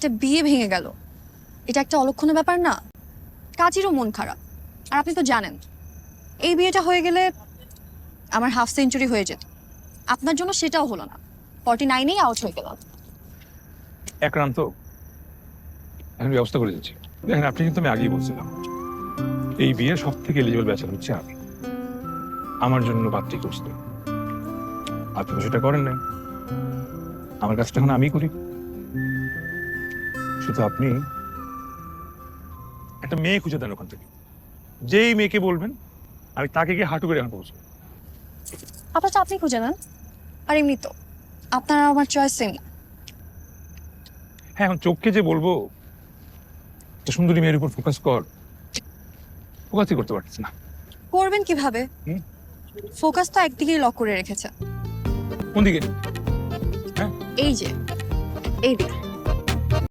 একটা বিয়ে ভেঙে গেল, এটা একটা অলক্ষণের ব্যাপার না? কাজেরও মন খারাপ। আর আপনি তো জানেন এই বিয়েটা হয়ে গেলে আমার হাফ সেঞ্চুরি হয়ে যেত। আপনার জন্য সেটাও হলো না, 49-এই আউট হয়ে গেলাম। একরান্ত এখন ব্যবস্থা করে দিচ্ছি। দেখেন, আপনি কিন্তু আমি আগেই বলছিলাম এই বিয়ের সব থেকে এলিজিবল ব্যাচেলর হচ্ছে আমি। আমার জন্য পাত্রী খুঁজতে আপনি তো সেটা করেন নাই। আমার কাজটা এখন আমি করি। শুধু আপনি একটা মেয়ে খুঁজে দেন ওখান থেকে। যেই মেয়েকে বলবেন আমি তাকে গিয়ে হাঁটু করে এখন পৌঁছবো। আপনার আপনি খুঁজে নেন। আর এমনি তো আপনার আর আমার চয়েস সেম। হ্যাঁ, এখন চোখকে যে বলবো একটা সুন্দরী মেয়ের উপর ফোকাস কর, ফোকাসই করতে পারছিস না। করবেন কিভাবে? হুম? ফোকাস তো একদিকেই লক করে রেখেছে। কোন দিকে? হ্যাঁ, এই যে, এই দিকে।